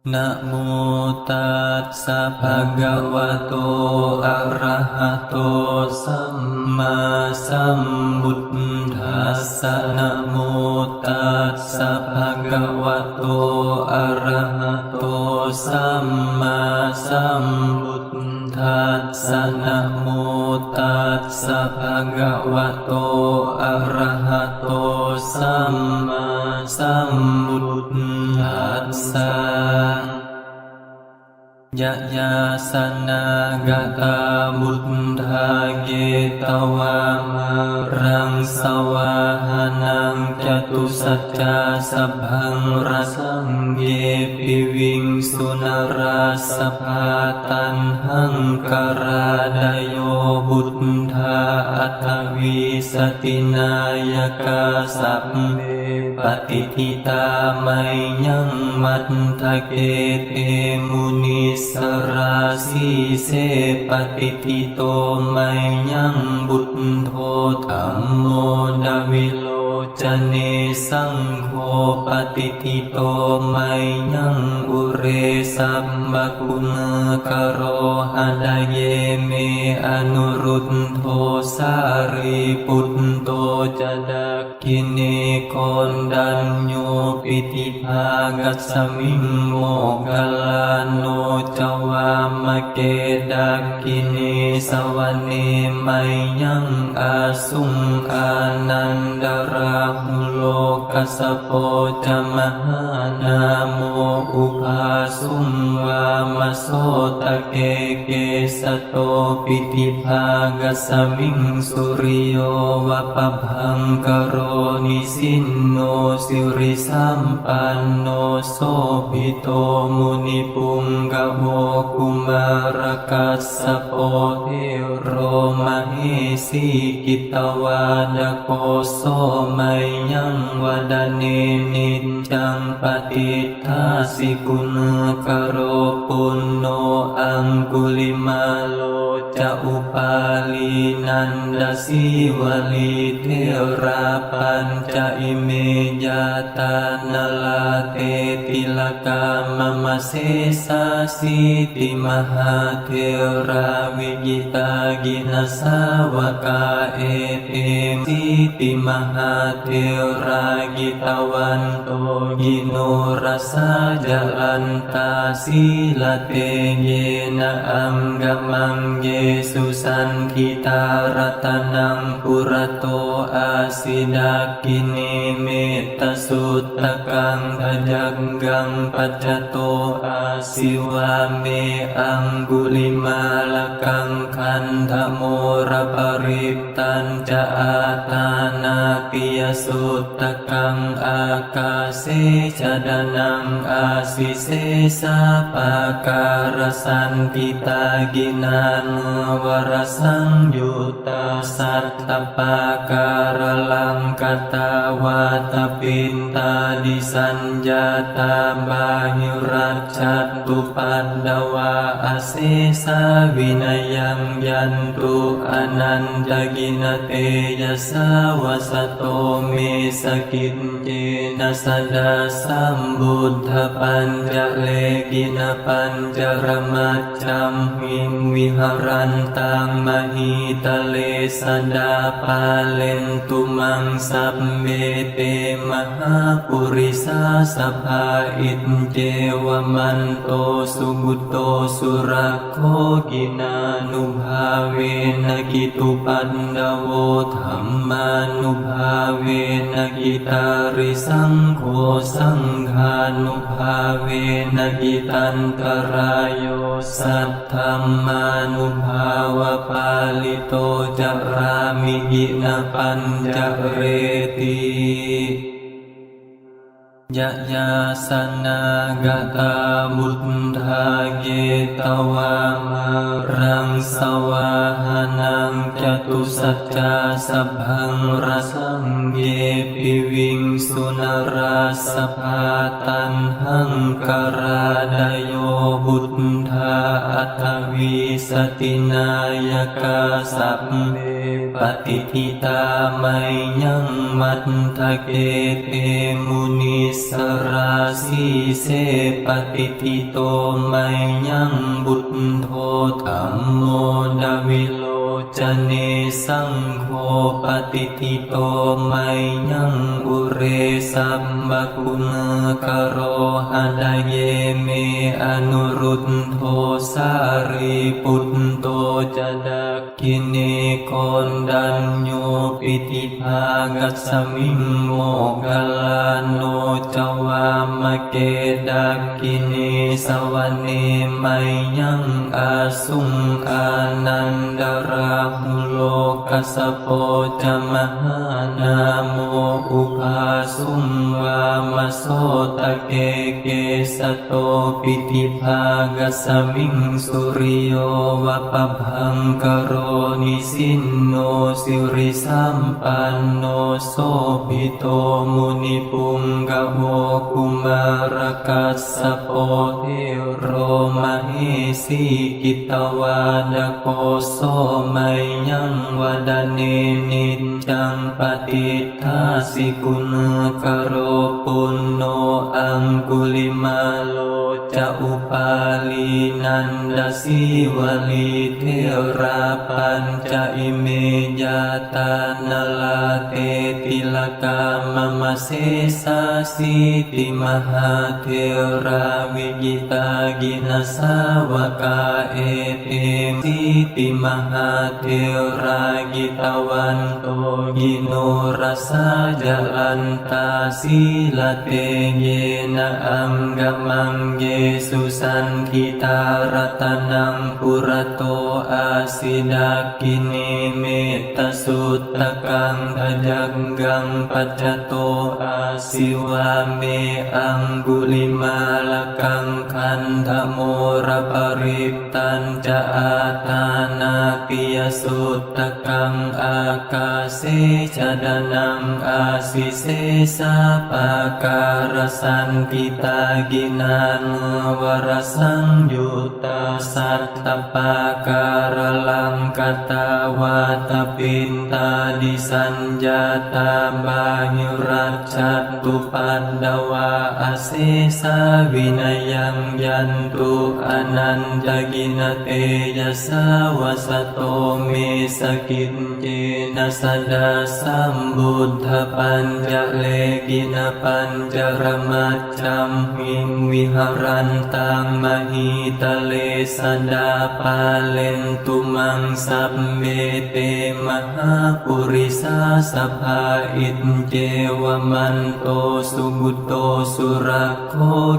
นะโมตัสสะภะคะวะโตอะระหะโตสัมมาสัมพุทธัสสะนะโมตัสสะภะคะวะโตอะระหะโตสัมมาสัมพุทธัสสะนะโมตัสสะภะคะวะโตอะระหะโตสัมมาสัมพุทธัสสะยะยาสนากตาบุตธาเกตวามะรังสวาหานังจตุสัจจาสัพพังรสังเกปิวิงสุนราสภาตันหังกราดโยบุตธาอัตวิสตินายกาสัพเพปฏิทิตาไมยังมัตถเกเตมุนิสราสีเสปฏิทิโตไมยังบุตโธธัมโมดาวิโลจเนสังโฆปฏิทิโตไมยังอุเรสัมมคุณกโรหะดาเยเมอนุรุตโธสารีปุตโตจดักขิเนโกนดัญโยปิติภากัสสมิงโมกขลาโนจวามเกดักขิเนสวเนไมยังอาสุงอานันดราหุโลกัสสโปจมหานาโมอุภาสุงวามโสตเกเกสโตปิติภากัสสมิงสุริโยวะปะพังกโรนิสินโนสิริสัมปันโนโสภิโตมุนิปุงกะโมกุมารกัสสโปเทโรมเหสีกิตวาดโกโสไมยังวดเนนิจจังปฏิทัสสิกุณกโรปุณโนอังกุลิมาโลจะอุปาลีนันดสีวลีเทราปัญจอิเมยาตานลาเตติลกามมเสสาสิติมหาเทราวิกิตากินาสาวกาเอเตสิติมหาเทรากิตวันโตกิโนรสาจลันตาสีลเตเยนะอังกมังเยสุสันทิตารตนังปุระโตอาสิดากินิเมตสุตตะกังทจักกังปัจจโตอาสิวาเมอังกุลิมาลกังคันธโมระปริปตันจะอาตานาปิยสุตตะกังอากาเสจดานังอาสิเสสะปาการสันติตากินานวรสังยุตตาสัตตปาการลังกตาวาตปินตาดิสัญญาตาบาหิรัจจัตตุปันดวาอเสสาวินัยยังยันตุอนันตกินเตยะสาวสโตเมสกินเจนะสดาสัมบุทธปัญจเลกินปัญจรมัจจัมหิงวิหารันตังมหิตะเลสดาปาเลนตุมังสัพเมเตมหาปุริสาสภาอิตเจวมันโตสุบุตโตสุรักโขกินานุภาเวนะกิตุปันดโวธัมมานุภาเวนะกิตาริสังโฆสังฆานุภาเวนะกิตันตรายโยสัทธัมมานุภาวะปาลิโตจารามิกินะปัญจเรติยะยาสนากตาบุตธาเกตวามะรังสวาหานังจตุสัจจาสัพพังรสังเกปิวิงสุนราสภาตันหังกราดโย บุตธาอัตถวิสตินายกาสัพเพปฏิทิตาไมยังมัตถเกเตมุนิสราสีเสปฏิทิโตไมยังบุตโธธัมโมดาวิโลจเนสังโฆปฏิทิโตไมยังอุเรสัมบคุณกโรหะดาเยเมอนุรุตโธสารีปุตโตจะดักกิเนโกนดัญโยปิติภากัสสมิงโมกขลาโนจวามเกดักกิเนสวเนไมยังอาสุงอานันดราหุโลกัสสโปจมหานาโมอุภาสุงวามโสตเกเกสโตปิติภากัสสมิงสุริโยวัปพังกโรนิสินโนสิริสัมปันโนโสภิโตมุนิปุงกโมกุมารกัสสโปเทโรมเหสีกิตวาดโกโสไมยังวดเนนิจจังปฏิทัสสิกุณกโรปุณโนอังกุลิมาโลจะอุปาลีนันดสีวลีเทราปัญจอิเมยาตานลาเตติลกามมเสสาสิติมหาเทราวิกิตากินาสาวกาเอเตสิติมหาเทรากิตวันโตกิโนรัสาจลันตาสีลเตเยนะอังกมังเยสุสันทิตารัตนังปุระโตอาสิดากินีเมตสุตตะกังทจักกังปัจจโตอาสิวาเมอังกุลิมาลกังคันธโมระปริตตัญจะอาตานาปิยสุตตะกังอากาเสชดานังอาสิเสสะปาการสันติตากินานวรสังยุตตาสัตตปาการลังกตาวาตปินตาดิสัญญาตาบาหิรัจฉัตตุปันดวาอเสสาวินัยยังยันตุอนันตกินเตยสาวสโตเมสกินเจนะสดาสัมบุทธปัญจเลกินปัญจรมัจจัมหิงวิหารันตังมหิตะเลสดาปาเลนตุมังสัพเมเตมหาปุริสาสภาอินเจวมันโตสุบุตโตสุรักโข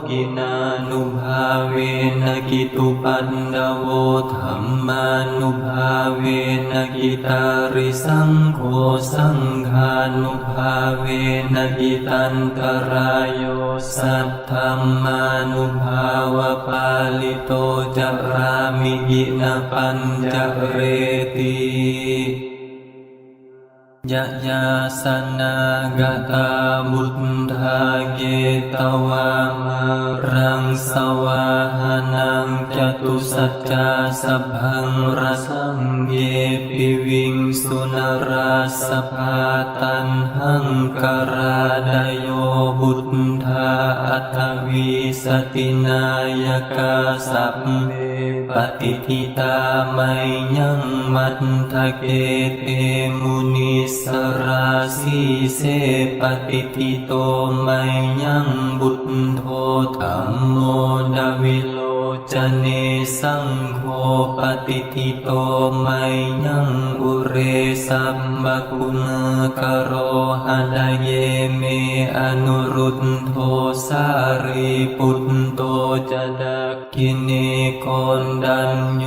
กินานุภาเวนะกิตุปันดโวธัมมานุภาเวนะกิตาริสังโฆสังฆานุภาเวนะกิตันตรายโยสัทธัมมานุภาวะปาลิโตจารามิกินะปัญจเรติยะยาสนากตาบุตธาเกตวามะรังสวาหานังจตุสัจจาสัพพังรสังเยปิวิงสุนราสภาตันหังกราดโยบุตธาอัตถวิสตินายกาสัพเพปฏิทิตาไมยังมัตถเกเตมุนิสราสีเสปฏิทิโตไมยังบุตโธธัมโมดาวิโลจเนสังโฆปฏิทิโตไมยังอุเรสัมบคุณกโรหะดาเยเมอนุรุตโธสารีปุตโตจะดักกิเนโกนดัญโย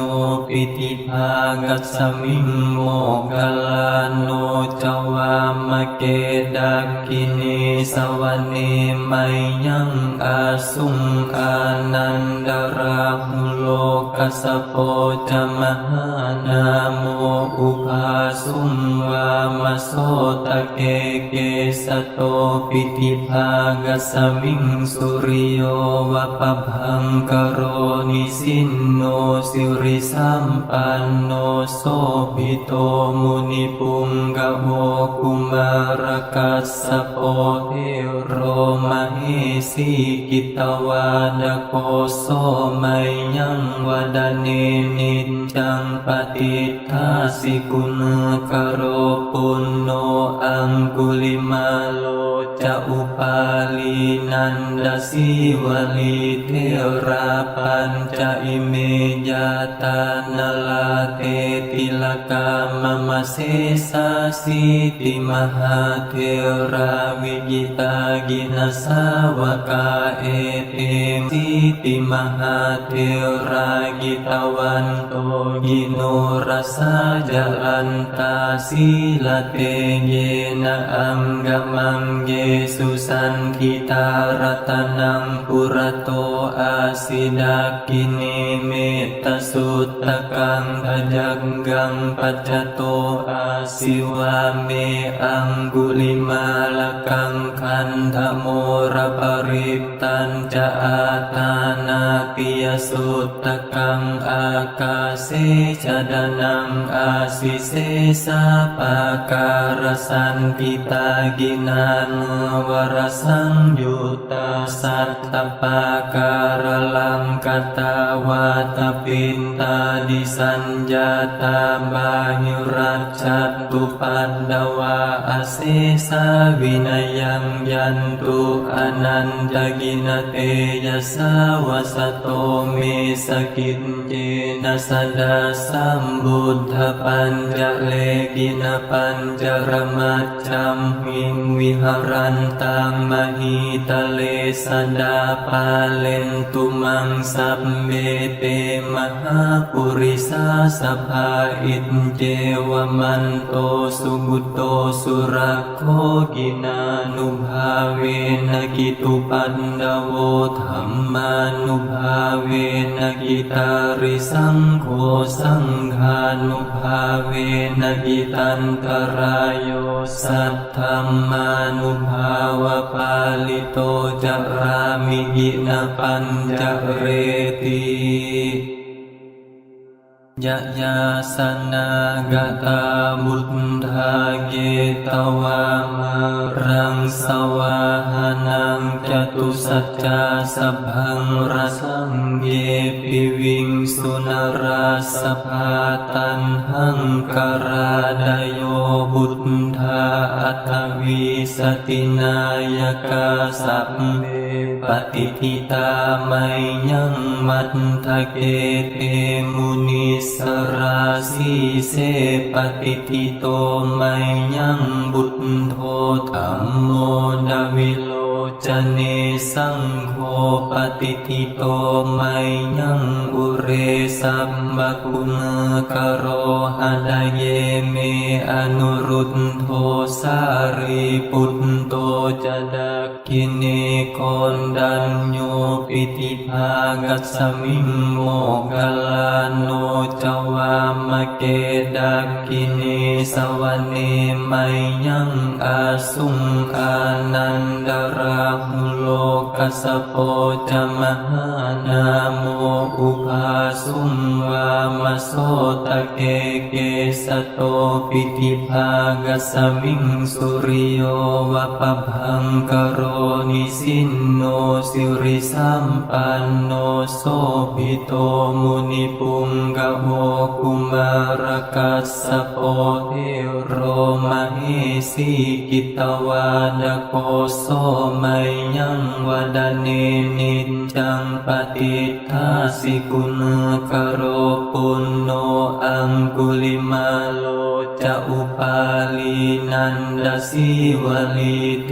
ปิติภากัสสมิงโมกขลาโนจวามเกดักกิเนสวเนไมยังอาสุงอานันดราหุโลกัสสโปจมหานาโมอุภาสุงวามโสตเกเกสโตปิติภากัสสมิงสุริโย วะปะพังกโรนิสินโนสิริสัมปันโนโสภิโตมุนิปุงกะโมกุมารกัสสะโปเทโรมเหสีกิตวาดโกโสมัยยังวดเนนิจจังปฏิทัสสิกุณกโรปุณโนอังกุลิมาโลจะอุปาลีนันดสีวลีเทราปัญจอิเมยาตานลาเตติลกามมเสสาสิติมหาเทราวิกิตากินาสาวกาเอเตสิติมหาเทรากิตวันโตกิโนรสาจรันตาสีลเตเยนะอังกมังเยสุสันทิตารตนังปุระโตอาสิดากินิเมตสุตตะกังทจักกังปัจจโตอาสิวาเมอังกุลิมาลกังคันธโมระปริตตัญจะอาตานาปิยสุตตะกังอากาเสจดานังอาสิเสสะปาการสันติตากินานวรสังยุตตาสัตตปาการลังกตาวาตปินตาดิสัญญาตาบาหิรัจจัตตุปันดวาอเสสาวินัยยังยันตุอนันตกินเตยะสาวสโตเมสกินเจนะสดาสัมบุทธปัญจเลกินปัญจรมัจจัมหิงวิหารันตังมหิตะเลสดาปาเลนตุมังสัพเมเตมหาปุริสาสภาอินเจวมันโตสุบุตโตสุรักโขกินานุภาเวนะกิตุปันดโวธัมมานุภาเวนะกิตาริสังโฆสังฆานุภาเวนะกิตันตรายโยสัทธัมมานุภาวะปาลิโตจารามิกินะปัญจเรติยะยาสนากตาบุตธาเกตวามะรังสวาหานังจตุสัจจาสัพพังรสังเยปิวิงสุนราสภาตันหังกราดโยบุตธาอัตวิสตินายกาสัพเมปฏิทิตาไมยังมัตถเกเตมุนิสราสีเสปฏิทิโตไมยังบุตโธธัมโมดาวิโลจเนสังโฆปฏิทิโตไมยังอุเรสัมบคุณกโรหะดเยเมอนุรุตโธสารีปุตโตจดักขิเนโกนดัญโยปิติภากัสสมิงโมกขลาโนจวามเกดักขิเนสวเนไมยังอาสุงอานันดราหุโลกัสสโปจมหานาโมอุภาสุงวามโสตเกเกสโตปิติภากัสสมิงสุริโยวะปะพังกโรนิสินโนสิริสัมปันโนโสภิโตมุนิปุงกะโมกุมารกัสสะโปเทโรมเหสีกิตวาดโกโสมัยยังวดเนนิจจังปฏิทัสสิกุณกโรปุณโนอังกุลิมาโลจะอุปาลีนันดสีวลีเท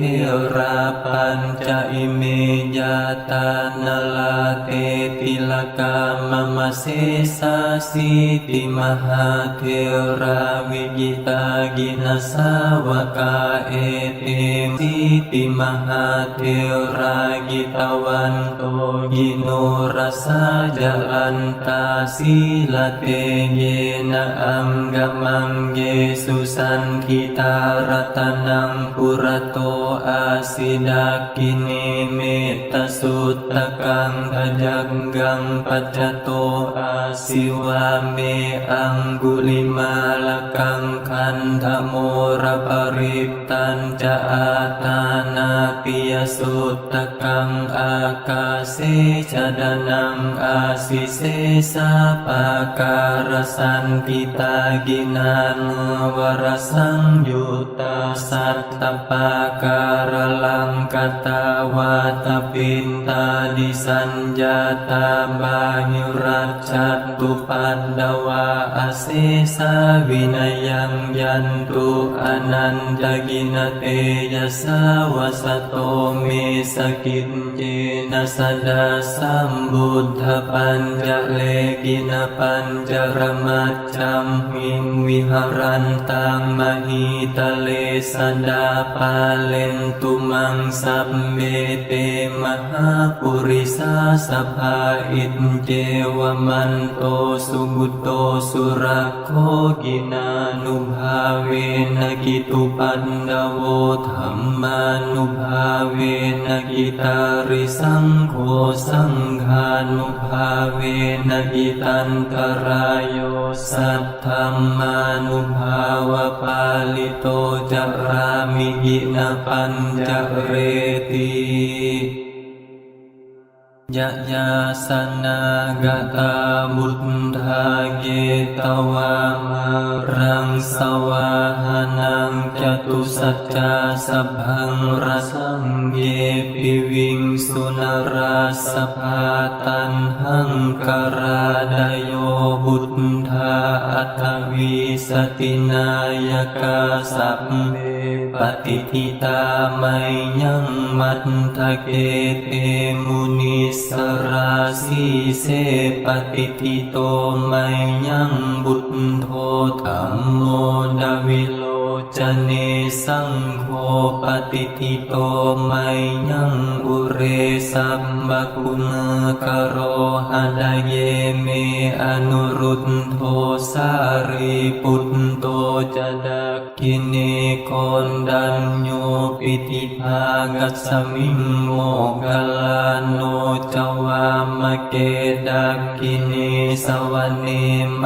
ราปัญจอิเมยาตานลาเตติลกามมเสสาสิติมหาเทราวิกิตากินาสาวกาเอเตสิติมหาเท รากิตวันโตยิโนรัสสะจะอันตาสีลเตเยนะอังกมังเยสุสันทิตารตนังปุระโตอาสิดากินิเมตตสุตตะกังขจักกังปัจจโตอาสิวาเมอังกุลิมาลกังคันธโมระปริตตัญจะอาตานาปิยสุตตะกังอากาเสชดานังอาสิเสสะปาการสันติตากินานุวรสังยุตตาสัตตปาการลังกตาวาตปินตาดิสัญญาตาบาหิรัจจัตตุปันดวาอเสสาวินยังยันตุอนันตกินเตยะสาวสโตเมสกินเจนะสดาสัมบุทธปัญจเลกินปัญจรมัจจัมหิงวิหารันตังมหิตะเลสดาปาเลนตุมังสัพเมเตมหาปุริสาสภาอินเจวมันโตสุบุตโตสุรักโขกินานุภาเวนะกิตุปันดโวธัมมานุภาเวนะกิตาริสังโฆสังฆานุภาเวนะกิตันตรายโยสัทธัมมานุภาวะปาลิโตจารามิกินะปัญจเรติยะยาสนากตาบุตธาเกตวามารังสวาหานังจตุสัจจาสัพพังรสังเยปิวิงสุนราสภาตันหังกราดโยบุตธาอัตวิสตินายกาสัพเมปฏิทิตาไมยังมัตถเกเตมุนิสราสีเสปฏิทิโตไมยังบุตโธธัมโมดาวิโลจเนสังโฆปฏิทิโตไมยังอุเรสัมบคุณกโรหะดาเยเมอนุรุตโธสารีปุตโตจดักกิเนโกนดัญโยปิติภากัสสมิงโมกลาโนจวามเกดักกิเนสวเนไม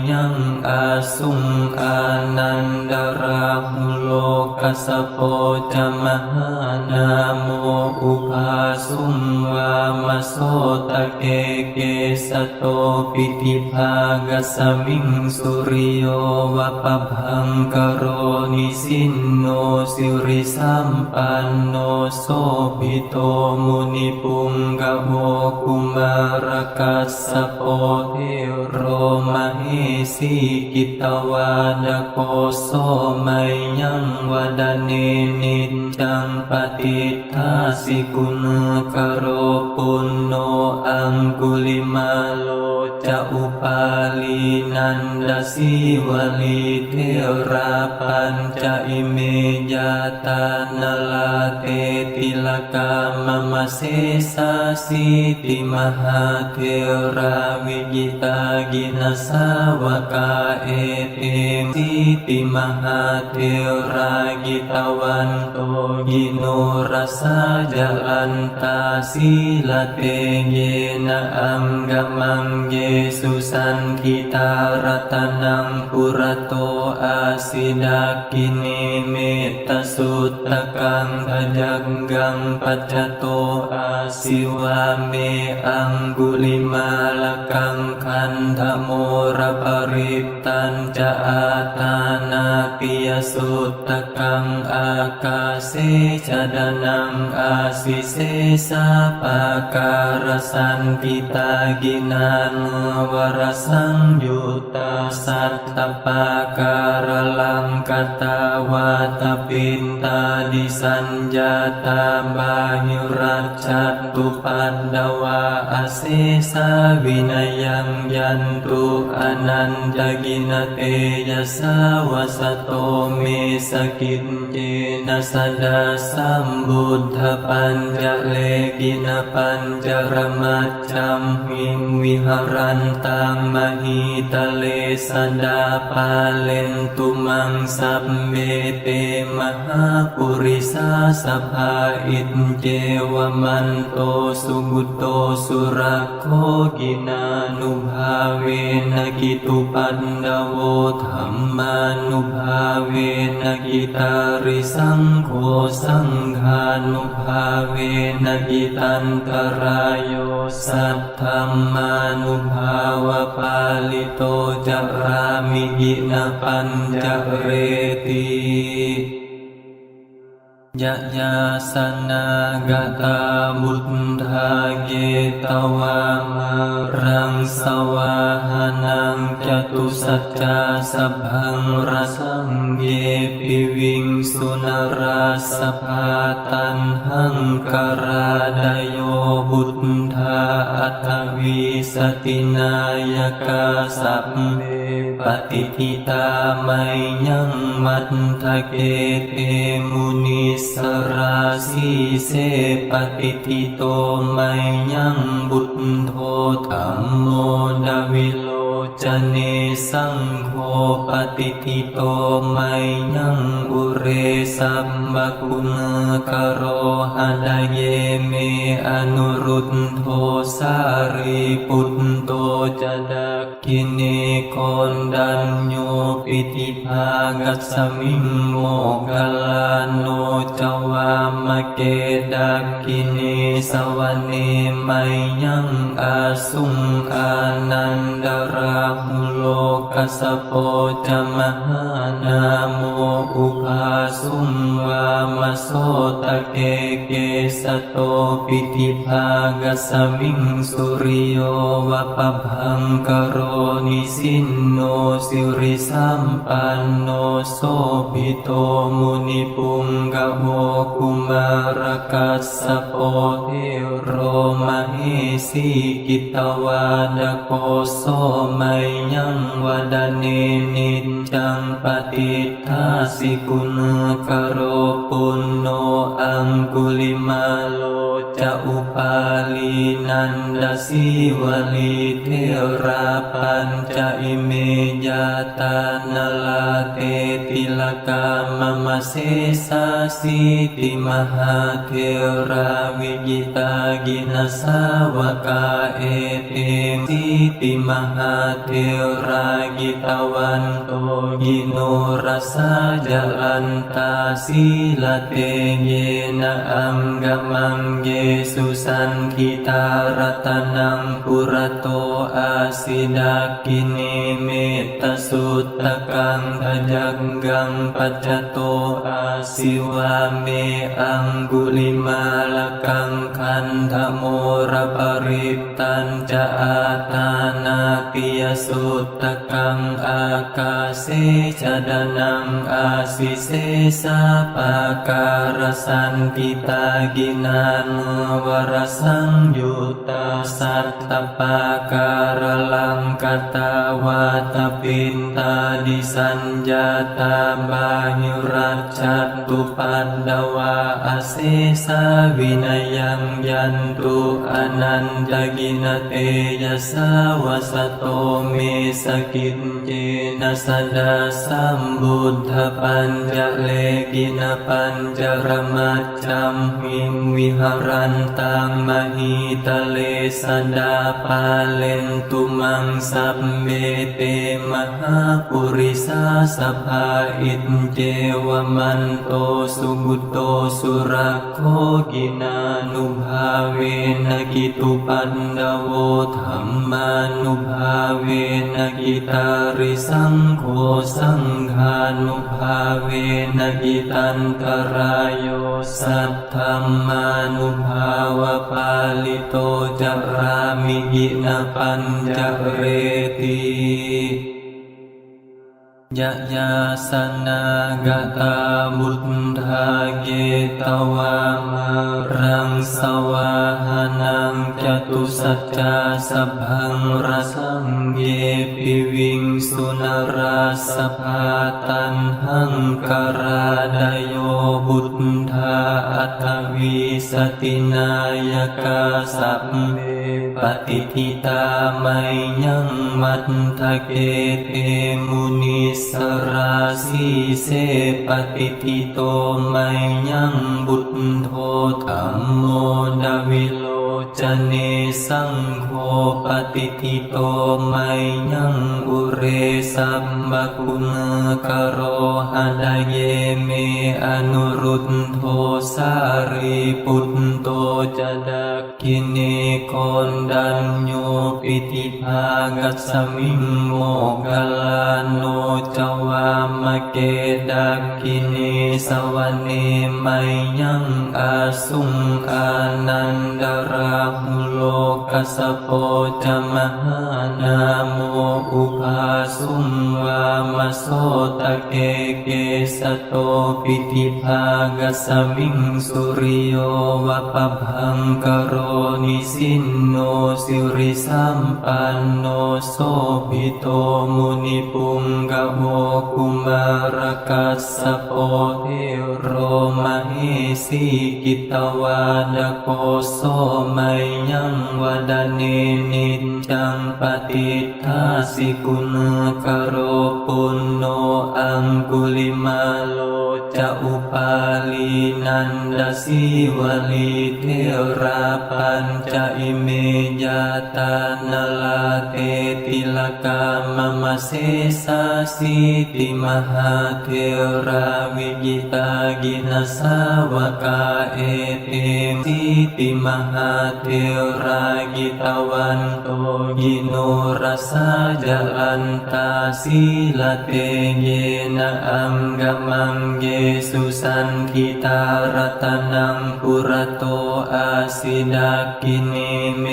ยังอาสุงอานันดราหุโลกัสสโปจมหานาโมอุภาสุงวามโสตเกเกสโตปิติภากัสสมิงสุริโยวะปะพังกโรนิสินโนสิริสัมปันโนโสภิโตมุนิปุงกโวกุมารกัสสโปเทโรมเหสีกิตวาดโกโสไมยังวดเนนิจจังปฏิทัสสิกุณกโรปุณโนอังกุลิมาโลจะอุปาลีนันดสีวลีเทราปัญจอิเมยาตานลาเตติลกามมเสสาสิติมหาเทราวิกิตากินสาวกาเอเตมสิติมหาเทรากิตวันโตยิโนรัสสะจะอันตาสีลเตเยนะอังกมังเยสุสันทิตารตนังปุระโตอาสิดากินิเมตตสุตตะกังขจักกังปัจจโตอาสิวาเมอังกุลิมาลกังคันธโมระปริตตัญจะอาตานาปิยสุตตะกังอากาเสชดานังอาสิเสสะปาการสันติตากินานุวรสังยุตตาสัตตปาการลังกตาวาตปินตาดิสัญญาตาบาหิรัจจัตตุปันดวาอ เสสาวินยังยันตุอนันตกินเตยสาวสโตเมสกินเจนะสดาสัมบุทธปัญจเลกินปัญจรมัจจัมหิมวิหารันตังมหิตเลสดาปาเลนตุมังสัพเมเตมหาปุริสาสภาอินเจวมันโตสุบุตโตสุรโคกินานุภาเวนะกิตุปันดโวธัมมานุภาเวนะกิตาริสังโฆสังฆานุภาเวนะกิตันตรายโยสัทธัมมานุภาวะปาลิโตจารามิกินะปัญจเรติยะยาสนากตาบุตธาเกตวามารังสวาหานังจตุสัจจาสัพพังรสังเยปิวิงสุนราสภาตันหังกราดโยบุตธาอัตวิสตินายกาสัพเพปฏิทิตาไมยังมัตถเกเตมุนิสราสีเสปฏิทิโตไมยังบุตโธธัมโมดาวิโลจเนสังโฆปฏิทิโตไมยังอุเรสัมบคุณกโรหะดเยเมอนุรุตโธสารีปุตโตจะดักกิเนโกนดัญโยปิติภากัสสมิงโมกลาโนจวามเกดักกิเนสวเนไมยังอาสุงอานันดราหุโลกัสสโปจมหานาโมอุภาสุงวามโสตเกเกสโตปิติภากัสสมิงสุริโยวะปะพังกโรนิสินโนสิริสัมปันโนโสภิโตมุนิปุงกะโมกุมารกัสสโปเทโรมเหสีกิตวาดโกโสไมยังวดเนนิจจังปฏิทาสิกุณกโรปุณโนอังกุลิมาโลจะอุปาลีนันดสีวลีเทราปัญจอิเมยาตานลาเตติลกามมเสสาสีติมหาเทราวิกิตากินาสาวกาเอเตสีติมหาเทรากิตวันโตกิโนรสาจลันตาสีลเตเยนะอังกมังเยสุสันทิตารตนังปุระโตอาสิดากิเนเมตสุตตะกังทจักกังปัจจโตอาสิวาเมอังกุลิมาลกังคันธโมระปริตตัญจะอาตานาปิยสุตตะกังอากาเสจดานังอาสิเสสาปาการสันติตากินานวรสังยุตตาสัตตปาการลังกตาวาตปินตาดิสัญญาตาบาหิรัจจัตตุปันดวาอเสสาวินยังยันตุอนันตกินเตยสาวสโตเมสกินเจนะสดาสัมบุทธปัญจเลกินปัญจรมัจจัมหิมวิหารันตังมหิตเลสดาปาเลนตุมังสัพเมเตมหาปุริสาสภาอินเจวมันโตสุบุตโตสุรโคกินานุภาเวนะกิตุปันดโวธัมมานุภาเวนะกิตาริสังโฆสังฆานุภาเวนะกิตันตรายโยสัทธัมมานุภาวะปาลิโตจารามิกินะปัญจเรติยะยาสนากตาบุตธาเกตวามารังสวาหานังจ ตุสัจจาสัพพังราสังเยปิวิงสุนราสภาตันหังกราดโยบุตธาอัตวิสตินายกาสัพเพปฏิทิตาไมยังมัตถเกเตมุนิสราสีเสปฏิทิโตไมยังบุตโธธัมโมดาวิโลจเนสังโฆปฏิทิโตไมยังอุเรสัมบคุณกโรหะดาเยเมอนุรุตโธสารีปุตโตจะดักขิเนโกนดัญโยปิติภากัสสมิงโมกลาโนจวามเกดักขิเนสวเนไมยังอาสุงอานันดราหุโลกัสสโปจมหานาโมอุภาสุงวามโสตเกเกสโตปิติภากัสสมิงสุริโยวะปะพังกโรนิสินโนสิริสัมปันโนโสภิโตมุนิปุงกะโมกุมารกัสสโปเทโรมเหสีกิตวาดโกโสไมยังวดเนนิจจังปฏิทัสสิกุณกโรปุณโนอังกุลิมาโลจะอุปาลีนันดสีวลีเทราปัญจอิเมยาตานลาเตติลกามมเสสาสิติมหาเทราวิกิตากินสาวกาเอเตสิติมหาเทรากิตวันโตกิโนรัสสะจลันตาสีลเตเยนะอังกมังเยสุสันทิตารัตนังปุระโตอาสิดากินีเม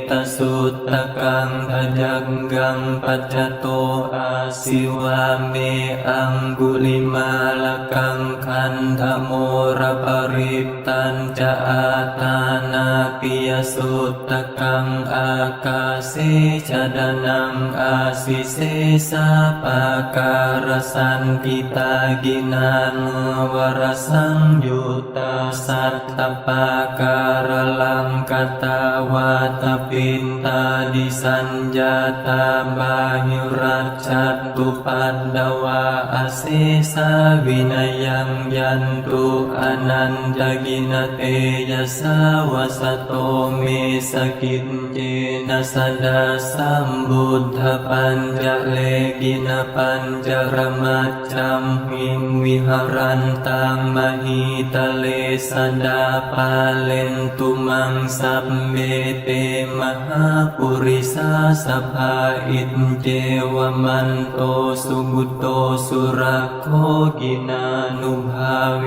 ตสุตตะกังทจักกังปัจจโตอาสิวาเมอังกุลิมาลกังคันธโมระปริตตัญจะอาตานาปิยสุตตะกังอากาเสชดานังอาสิเสสะปาการสันติตากินานวรสังยุตตาสัตตปาการลังกตาวาตปินตาดิสัญญาตาบาหิรัจจตุปันดวาอเสสาวินยังยันตุอนันตกินเตยสาวสโตเมสกินเจนะสดาสัมบุทธปัญจเลกินปัญจรมัจจัมหิมวิหารันตังมหิตะเลสดาปาเลนตุมังสัพเมเตมหาปุริสาสภาอินเจวมันโตสุบุตโตสุรักโขกินานุภาเว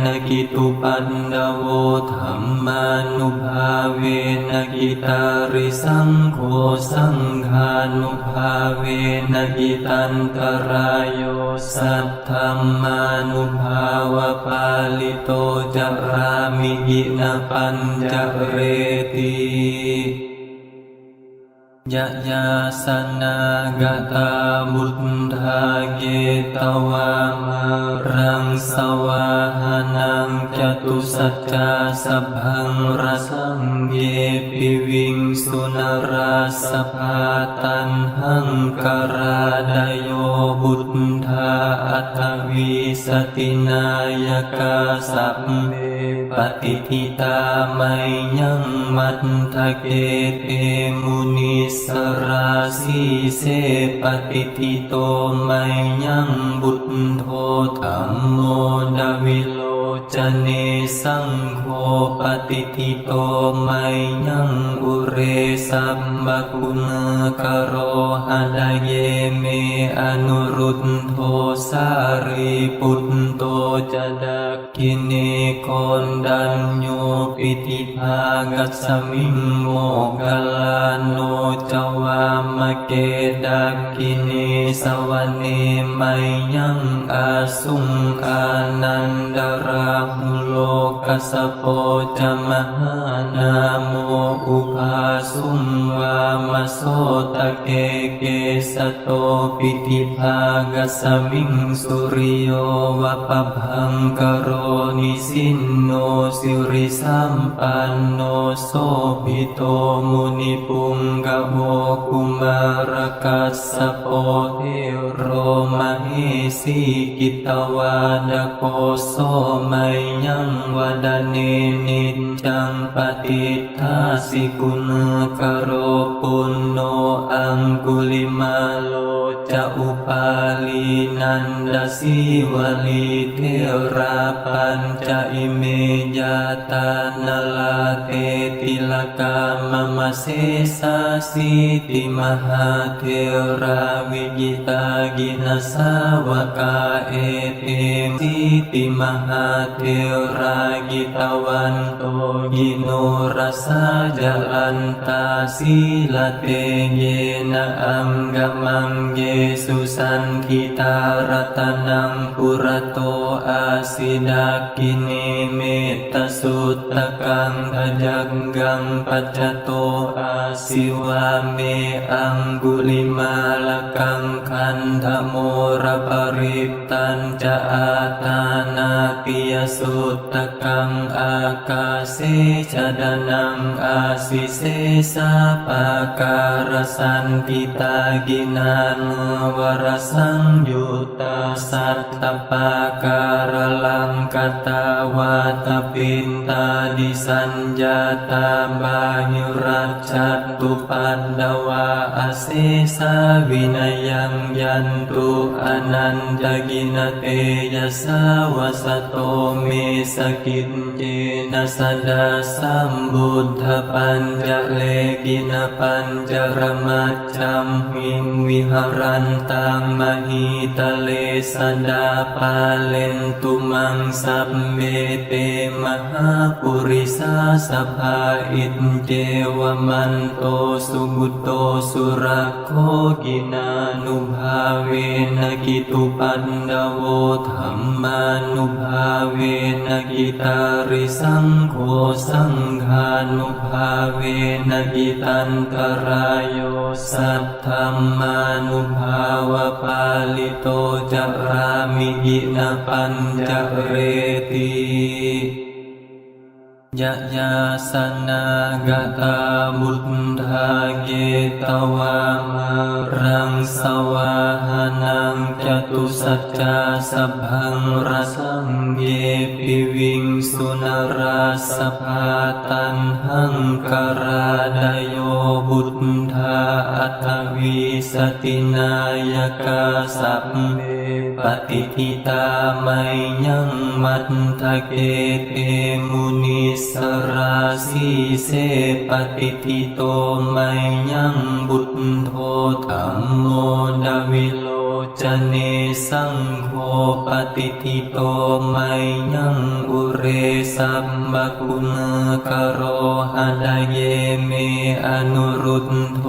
นะกิตุปันดโวธัมมานุภาเวนะกิตาริสังโฆสังฆานุภาเวนะกิตันตรายโยสัทธัมมานุภาวะปาลิโตจารามิกินะปัญจเรติยะยาสนากตาบุตธาเกตวามะรังสวาหานังจตุสัจจาสัพพังราสังเยปิวิงสุนราสภาตันหังกราดโยบุตธาอัตวิสตินายกาสัพเพปฏิทิตาไมยังมัตถเกเตมุนิสราสีเสปฏิทิโตไมยังบุตโธธัมโมดาวิโลจเนสังโฆปฏิทิโตไมยังอุเรสัมบคุณกโรหะดาเยเมอนุรุตโธสารีปุตโตจะดักขิเนโกนดัญโยปิ ปิติภากัสสมิงโมกขลาโนจวามเกดักกินีสวเนมัยยังอาสุงอานันดราหุโลกัสสโปจมหานาโมอุภาสุงวามโสตเกเกสโตปิติภากัสสมิงสุริโยวะปะพังกโรนิสินโนสิริสัมปันโนโสภิโตมุนิปุงกะโมกุมารกัสสโปเทโรมเหสีกิตวาดโกโสมัยยังวดเนนิจจังปฏิทัสสิกุณกโรปุณโนอังกุลิมาโลจะอุปาลีนันดสีวลีเทราปัญจอิเมยาตานลาเตติลกามมเสสาสิติมหาเทราวิกิตากินาสาวกาเอเตสิติมหาเทรากิตวันโตกิโนรสาจลันตาสีลเตเยนะอังกมังเยสุสันทิตารตนังปุระโตอาสิดากินีเมตตสุตตะกังทจักกังปัจจโตอาสิวาเมอังกุลิมาลกังคันธโมระปริตตัญจะอาตานาปิยสุตตะกังอากาเสชดานังอาสิเสสะปาการสันติตากินานวรสังยุตตาสัตตปาการลังกตาวาตปินตาดิสัญญาตาบาหิรัจจตุปันดวาอเสสาวินยังยันตุอนันตกินเตยสาวสโตเมสกินเจนะสดาสัมบุทธปัญจเลกินปัญจรมัจจัมหิงวิหารันตังมหิตเลสดาปาเลนตุมังสัพเมเตมหาปุริสาสภาอินเจวมันโตสุบุตโตสุรักโขกินานุภาเวนะกิตุปันดโวธัมมานุภาเวนะกิตาริสังโฆสังฆานุภาเวนะกิตันตรายโยสัทธัมมานุภาวะปาลิโตจารามิกินะปัญจเรติยะยาสนากตาบุตธาเกตวามารังสวาหานังจตุสัจจาสัพพังรสังเยปิวิงสุนราสภาตันหังกราดโยบุตธาอัตวิสตินายกาสัพเพปฏิทิตาไมยังมัตถเกเตมุนิสราสีเสปฏิทิโตไมยังบุตโธธัมโมดาวิโลจเนสังโฆปฏิทิโตไมยังอุเรสัมบคุณกโรหะดเยเมอนุรุตโธ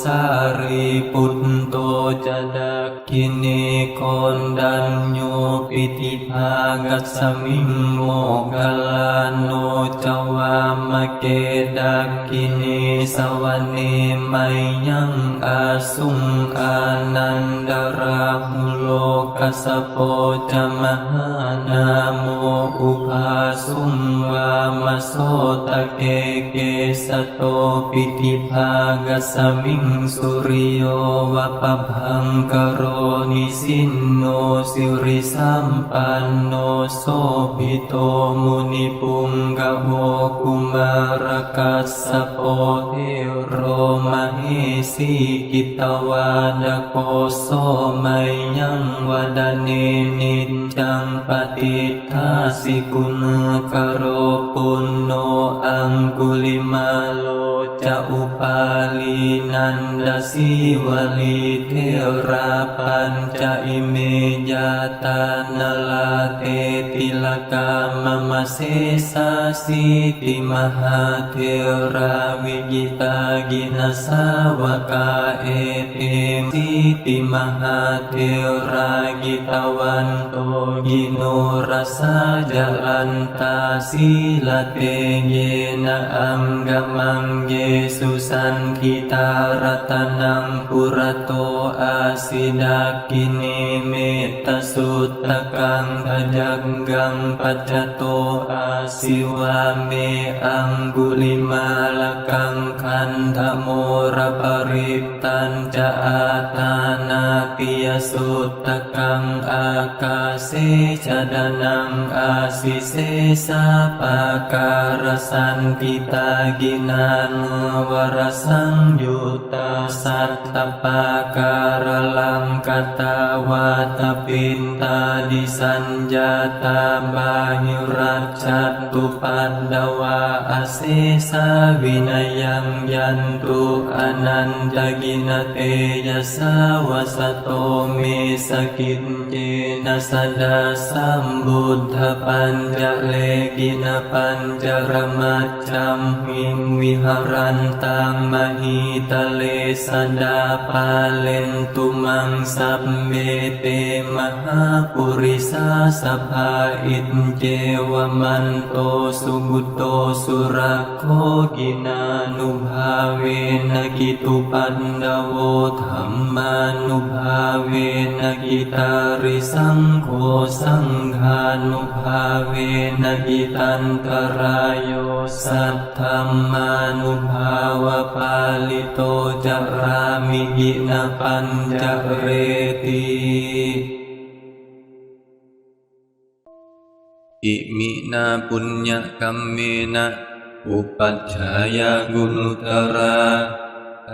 สารีปุตโตจะดักกิเนโกนดัญโยปิติภากัสสมิงโมกขลาโนจวามเกดักกินีสวเนมัยยังอาสุงอานันดราหุโลกัสสโปจมหานาโมอุภาสุงวามโสตเกเกสโตปิติภากัสสมิงสุริโยวะปะพังกโรนิสินโนสิริสัมปันโนโสภิโตมุนิปุงกะโมกุมารกัสสโปเทโรมเหสีกิตวาดโกโสมัยยังว ดเนนิจจังปฏิทาสิกุณกโรปุณโนอังกุลิมาโลจะอุปาลีนันดสีวลีเทราปัญจอิเมยาตานลาเตติลกามมเสสาสีติมหาเทราวิกิตากินาสาวกาเอเตสีติมหาเทรากิตวันโตกิโนรัสสะจรันตาสีลเตเยนะอังกมังเยสุสันทิตารตนังปุระโตอาสิดากินิเมตสุตตะกังทจักกังปัจจโตอาสิวาเมอังกุลิมาลกังคันธโมระปริตตัญจะอาตานาปิยสุตตะกังอากาเสชดานังอาสิเสสะปาการสันติตากินานุวรสังยุตตาสัตตปาการลังกตาวาตปินตาดิสัญญาตาบาหิรัจจตุปันดวาอเสสาวินัยยังยันตุอนันตกินเตยสาวสโตเมสกินเจนะสดาสัมบุทธปัญจเลกินปัญจรมัจจัมหิมวิหารันตังมหิตะเลสดาปาเลนตุมังสัพเมเตมหาปุริสาสภาอินเจวมันโตสุบุตโตสุรักโคกินานุภาเวนกิตุปันดโวธัมมานุภาเวนกิตาริสังโฆสังฆานุภาเวนกิตันตรายโยสัทธัมมานุภาวะปาลิโตจารามิกินะปัญจเรติอิมินาปุญญกัมเมนะอุปัชฌายากุณุตรา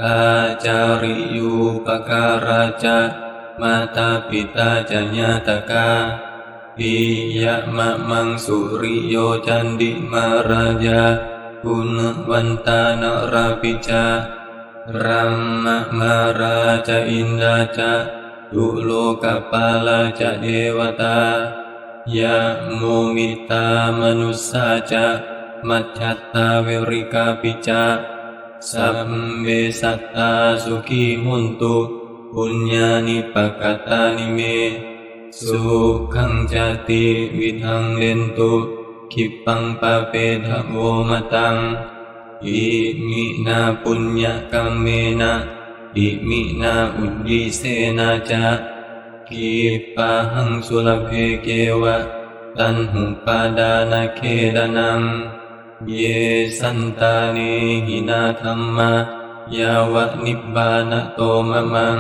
อาจาริยุปการาจะมาตาปิตาจญาตกาปิยะมะมังสุริโยจันดิมาราจากุณวันตานราปิจารัมมะมาราจาอินดาจาตุโลกปาลาจาเทวตายะโมมิตามนุสสาจามัจฉัตตาเวริกาปิจาสัมเมสัตตาสุขีหุนตุปุญญานิปกตานิเมสุขังจติวิทังเนนตุขิปังปะเปทะโวมตังอิมินาปุญญกัมเมนะอิมินาอุดดิเสนาจากิปะหังสุลเพเกวะตันหุปาดานาเคดานังเยสันตาเนหินาธัมมายาวะนิบบานะโตมะมัง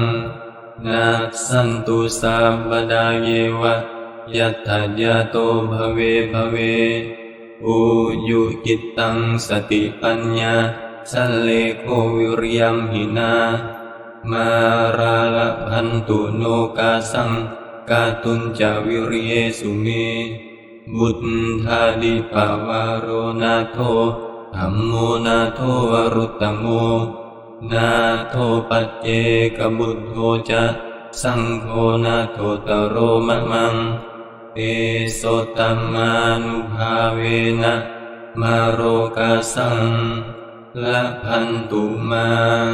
นาสันตุสัพพดาเยวะยัตถายาโตภเวภเวอุยุกิตตังสติปัญญาสัลเลโกวิริยัมหินามาราลพันตุโนกาสังกาตุนจาวิริเยสุเมบุตธาดิปาวารโรนาโทธัมโมนาโทวรุตตโมนาโทปัจเจกบุตโธจะสังโฆนาโทตโรมะมังเตโสตัมมานุภาเวนะมาโรกาสังละพันตุมัง